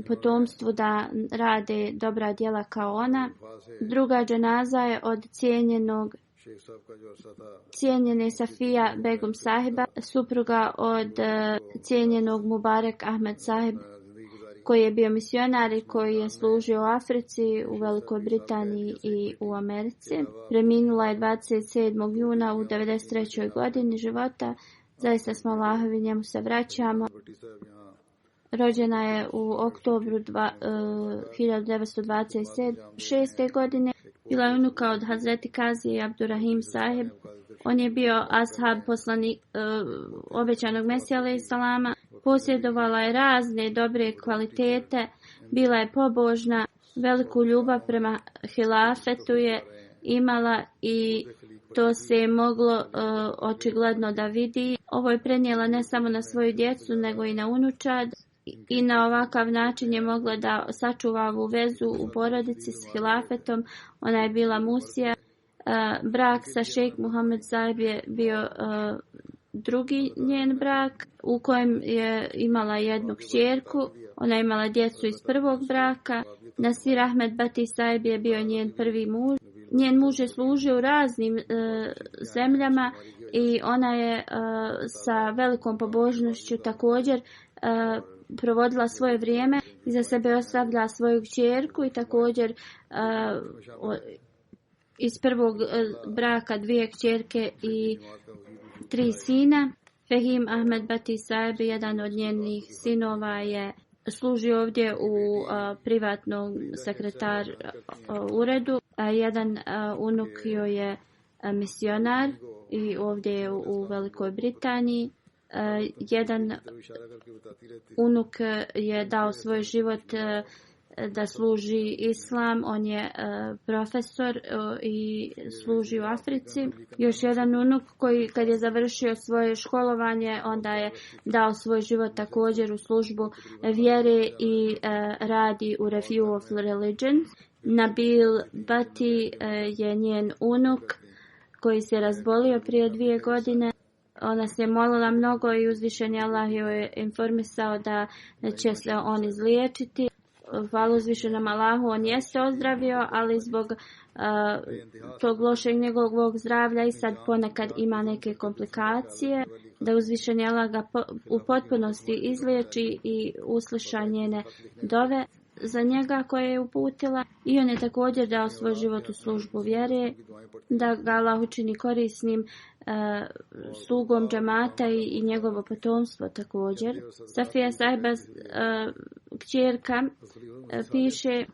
S2: potomstvu da rade dobra djela kao ona. Druga dženaza je od cijenjene Safija Begum sahiba, supruga od cijenjenog Mubarek Ahmed sahib, koji je bio misionar i koji je služio u Africi, u Velikoj Britaniji i u Americi. Preminula je 27. juna u 93. godini života. Zaista smo Allahovi, njemu se vraćamo. Rođena je u oktobru 1926. godine. Bila je unuka od Hazreti Kazije Abdurrahim sahib. On je bio ashab poslanik obećanog Mesija alejhi salama. Posjedovala je razne dobre kvalitete. Bila je pobožna. Veliku ljubav prema hilafetu je imala i to se je moglo očigledno da vidi. Ovo je prenijela ne samo na svoju djecu, nego i na unučad. I na ovakav način je mogla da sačuva ovu vezu u porodici s hilafetom. Ona je bila musija. Brak sa šejk Muhammed sahib je bio drugi njen brak, u kojem je imala 1 kćerku. Ona je imala djecu iz prvog braka. Nasir Ahmed Bati sahib je bio njen prvi muž. Njen muž je služio u raznim zemljama i ona je sa velikom pobožnošću također provodila svoje vrijeme i za sebe ostavlja svoju kćerku i također iz prvog braka 2 kćerke i 3 sina. Fehim Ahmed Bati sahib, jedan od njenih sinova, je služio ovdje u privatnom sekretar uredu. Jedan unuk joj je misionar i ovdje je u Velikoj Britaniji. Jedan unuk je dao svoj život da služi islam. On je profesor i služi u Africi. Još jedan unuk koji kad je završio svoje školovanje, onda je dao svoj život također u službu vjere i radi u Review of Religion. Nabil Bati je njen unuk koji se razbolio prije 2 godine. Ona se molila mnogo i uzvišeni Allah joj je informisao da će se on izliječiti. Hvala uzvišenom Allahu, on jeste ozdravio, ali zbog tog lošeg njegovog zdravlja i sad ponekad ima neke komplikacije. Da uzvišeni Allah ga u potpunosti izliječi i usliša njene dove za njega koje je uputila. I on je također dao svoj život u službu vjere, da ga Allah učini korisnim slugom džemata i njegovo potomstvo također. Safija sahiba kćerka piše: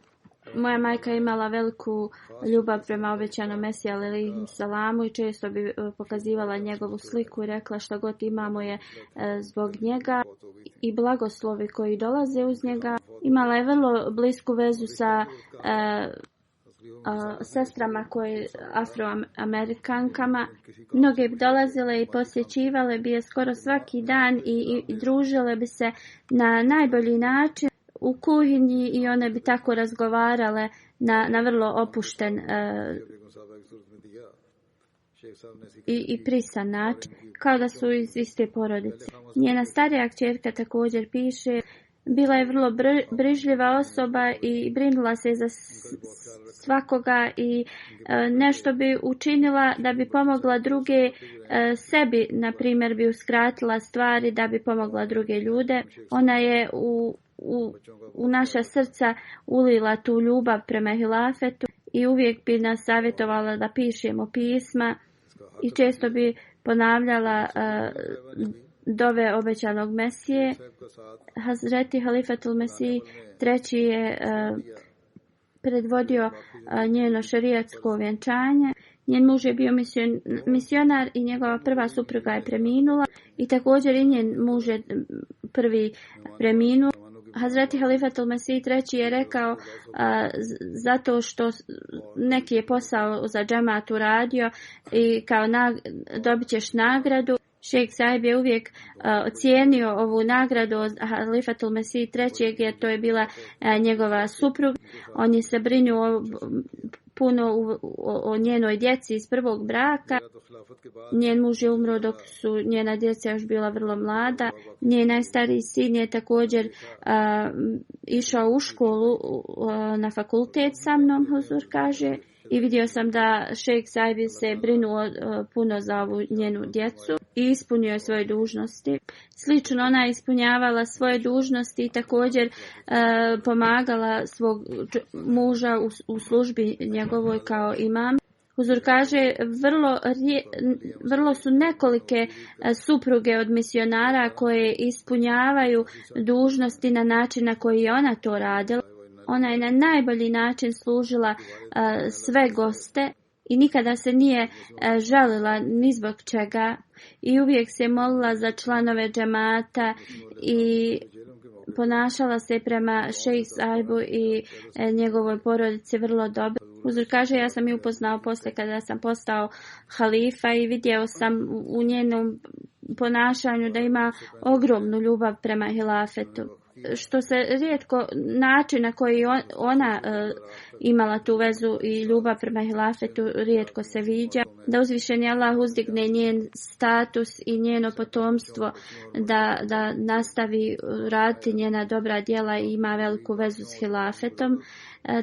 S2: moja majka imala veliku ljubav prema obećanom Mesiju alejhi salamu i često bi pokazivala njegovu sliku i rekla što god imamo je zbog njega i blagoslovi koji dolaze uz njega. Imala je vrlo blisku vezu sa sestrama koje afroamerikankama. Mnoge bi dolazile i posjećivale bi je skoro svaki dan i družile bi se na najbolji način u kuhinji i one bi tako razgovarale na vrlo opušten i prisan način, kao da su iz iste porodice. Njena starija kćerka također piše, bila je vrlo brižljiva osoba i brinula se za svakoga i nešto bi učinila da bi pomogla druge sebi, na primjer bi uskratila stvari da bi pomogla druge ljude. Ona je u naša srca ulila tu ljubav prema hilafetu i uvijek bi nas savjetovala da pišemo pisma i često bi ponavljala dove obećanog Mesije. Hazreti Halifatul Mesih treći je predvodio njeno šerijatsko vjenčanje. Njen muž je bio misionar i njegova prva supruga je preminula i također i njen muž je prvi preminuo. Hazreti Halifatul Mesih treći je rekao zato što neki je posao za džemat uradio i kao dobit ćeš nagradu. Šejh Saib je uvijek ocijenio ovu nagradu od Halifatul Mesih trećeg jer to je bila njegova supruga. On je se brinuo puno o njenoj djeci iz prvog braka. Njen muž je umro dok su njena djeca još bila vrlo mlada. Njen najstariji sin je također išao u školu na fakultet sa mnom, huzur kaže. I vidio sam da šejh Saib se brinuo puno za ovu njenu djecu i ispunio svoje dužnosti. Slično ona je ispunjavala svoje dužnosti i također pomagala svog muža u službi njegovoj kao imam. Huzur kaže, vrlo su nekolike supruge od misionara koje ispunjavaju dužnosti na način na koji je ona to radila. Ona je na najbolji način služila sve goste i nikada se nije žalila ni zbog čega i uvijek se molila za članove džemata i ponašala se prema šejh Saibu i njegovoj porodici vrlo dobro. Huzur kaže, ja sam ju upoznao poslije kada sam postao halifa i vidio sam u njenom ponašanju da ima ogromnu ljubav prema hilafetu. Što se rijetko način na koji ona imala tu vezu i ljubav prema hilafetu rijetko se viđa. Da uzvišeni Allah uzdigne njen status i njeno potomstvo, da nastavi raditi njena dobra djela i ima veliku vezu s hilafetom.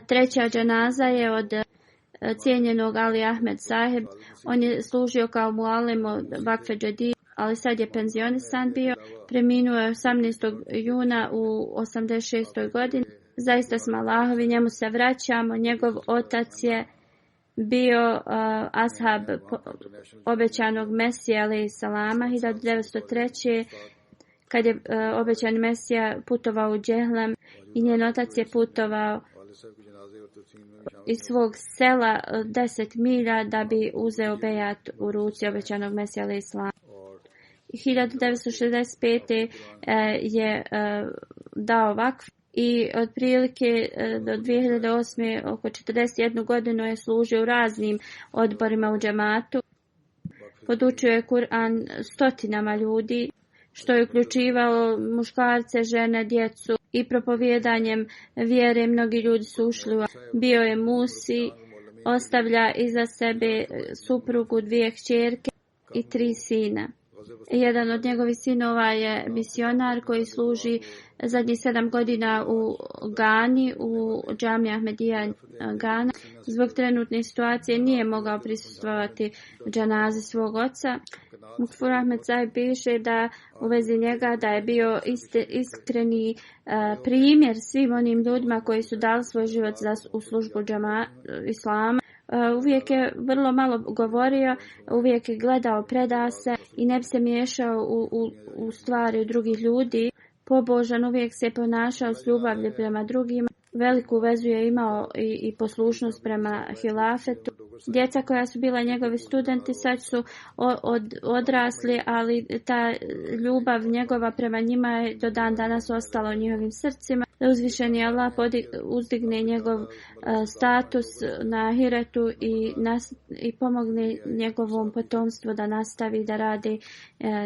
S2: Treća džanaza je od cijenjenog Ali Ahmed Saheb. On je služio kao mualim od Vakfe Džadid, ali sad je penzionisan bio. Preminuo je 18. juna u 86. godini. Zaista smo Allahovi, njemu se vraćamo. Njegov otac je bio ashab obećanog Mesija alejhi salama 1903. kad je obećani Mesija putovao u Džehlem i njen otac je putovao iz svog sela 10 milja da bi uzeo bejat u ruci obećanog Mesija alejhi salama. 1965. je dao vakf i otprilike do 2008. oko 41 godinu je služio u raznim odborima u džematu. Podučio je Kur'an stotinama ljudi, što je uključivalo muškarce, žene, djecu i propovijedanjem vjere mnogi ljudi su ušli. Bio je musi, ostavlja iza sebe suprugu, 2 kćerke i 3 sina. Jedan od njegovih sinova je misionar koji služi zadnjih 7 godina u Gani, u džamiji Ahmedija Gana. Zbog trenutne situacije nije mogao prisustvovati džanazi svog oca. Mukfur Ahmed Saib piše da u vezi njega da je bio iskreni primjer svim onim ljudima koji su dali svoj život u službu islama. Uvijek je vrlo malo govorio, uvijek je gledao predase i ne bi se miješao u stvari drugih ljudi. Pobožan, uvijek se ponašao s ljubavlju prema drugima. Veliku vezu je imao i poslušnost prema hilafetu. Djeca koja su bila njegovi studenti sad su odrasli, ali ta ljubav njegova prema njima je do dan danas ostala u njihovim srcima. da uzvišeni Allah uzdigne njegov status na ahiretu i pomogne njegovom potomstvu da nastavi da radi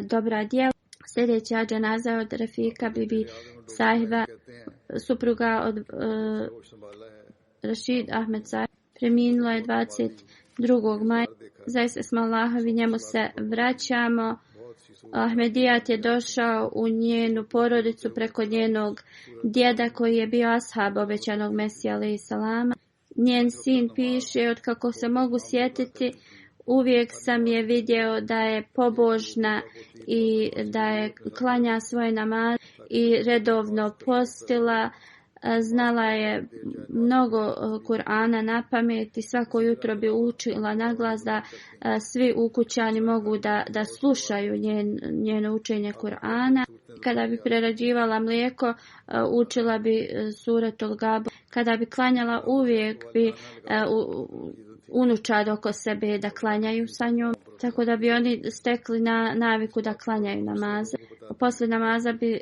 S2: dobra djela. Sljedeća dženaza je od Rafika bibi Sahiba, supruga od Rashid Ahmed Sahib. Preminula je 22. maja. Zaista smo Allahovi, njemu se vraćamo. Ahmedijat je došao u njenu porodicu preko njenog djeda koji je bio ashab obećanog Mesija alejhi salama. Njen sin piše, od kako se mogu sjetiti, uvijek sam je vidio da je pobožna i da je klanja svoje namaze i redovno postila. Znala je mnogo Kur'ana na pamet i svako jutro bi učila naglas da svi ukućani mogu da slušaju njeno učenje Kur'ana. Kada bi prerađivala mlijeko, učila bi suratul Gabur. Kada bi klanjala, uvijek bi unučad oko sebe da klanjaju sa njom, tako da bi oni stekli naviku da klanjaju namaze. Poslije namaza bi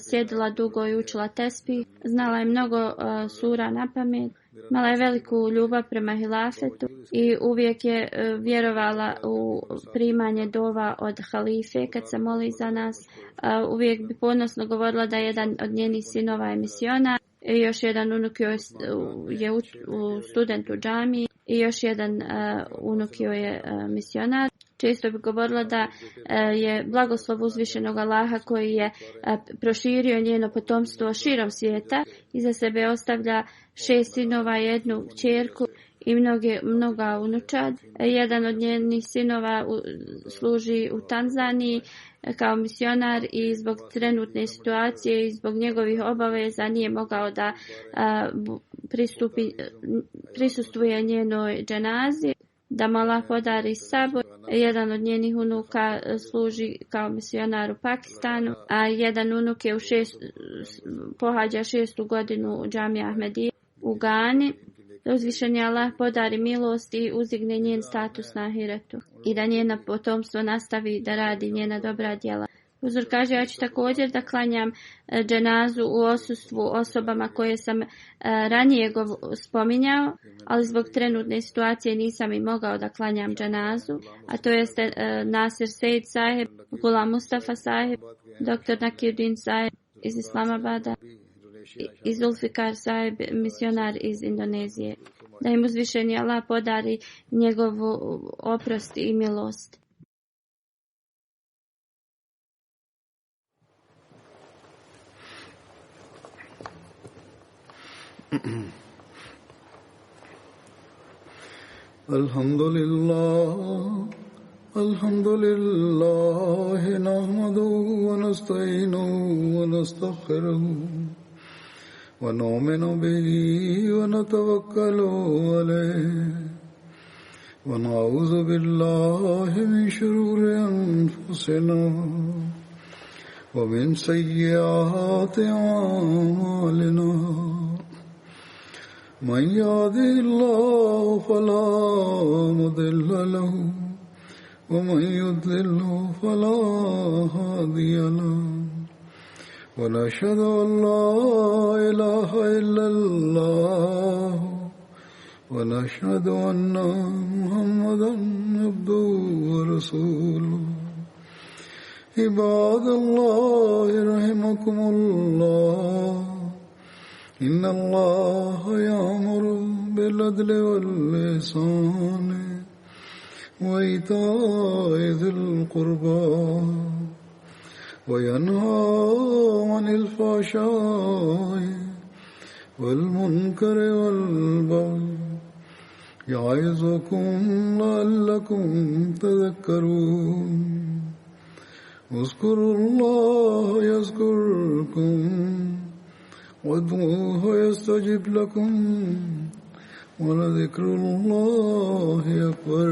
S2: sjedila dugo i učila tesbih. Znala je mnogo sura na pamet. Imala je veliku ljubav prema hilafetu i uvijek je vjerovala u primanje dova od halife kad se moli za nas. Uvijek bi ponosno govorila da jedan od njenih sinova je misionar. I još jedan unuk je student u džamiji i još jedan unuk je misionar. Često bi govorila da je blagoslov uzvišenog Allaha koji je proširio njeno potomstvo širom svijeta. Iza sebe ostavlja 6 sinova, 1 kćerku i mnoga unučad. Jedan od njenih sinova služi u Tanzaniji kao misionar i zbog trenutne situacije i zbog njegovih obaveza nije mogao da prisustvuje njenoj dženazi, da mu Allah podari sabor. Jedan od njenih unuka služi kao misionar u Pakistanu, a jedan unuk je pohađa 6. godinu džamija Ahmedije u Gani. Da uzvišeni Allah podari milost i uzdigne njen status na ahiretu i da njena potomstvo nastavi da radi njena dobra djela. Uzor kaže, ja ću također da klanjam dženazu u osustvu osobama koje sam ranije spominjao, ali zbog trenutne situacije nisam i mogao da klanjam dženazu, a to jeste Nasir Sejid Sahib, Ghulam Mustafa Sahib, dr. Nakiruddin Sahib iz Islamabada i Zulfikar Sahib, misionar iz Indonezije. Da im uzvišeni Allah podari njegovu oprost i milost.
S1: Alhamdulillah, nahmaduhu wa nasta'inuhu wa nastaghfiruhu wa nu'minu bihi wa natawakkalu alayhi wa na'udhu billahi min shururi anfusina wa min sayyiati a'malina. من يهده الله فلا مضل له ومن يضلل فلا هادي له ونشهد أن لا إله إلا الله ونشهد أن محمدا عبده ورسوله. عباد الله رحمكم الله، إن الله يأمر بالعدل والإحسان وإيتاء ذي القربى وينهى عن الفحشاء والمنكر والبغي يعظكم لعلكم تذكرون. اذكروا الله يذكركم وادعوه يستجب لكم ولذكر الله أكبر.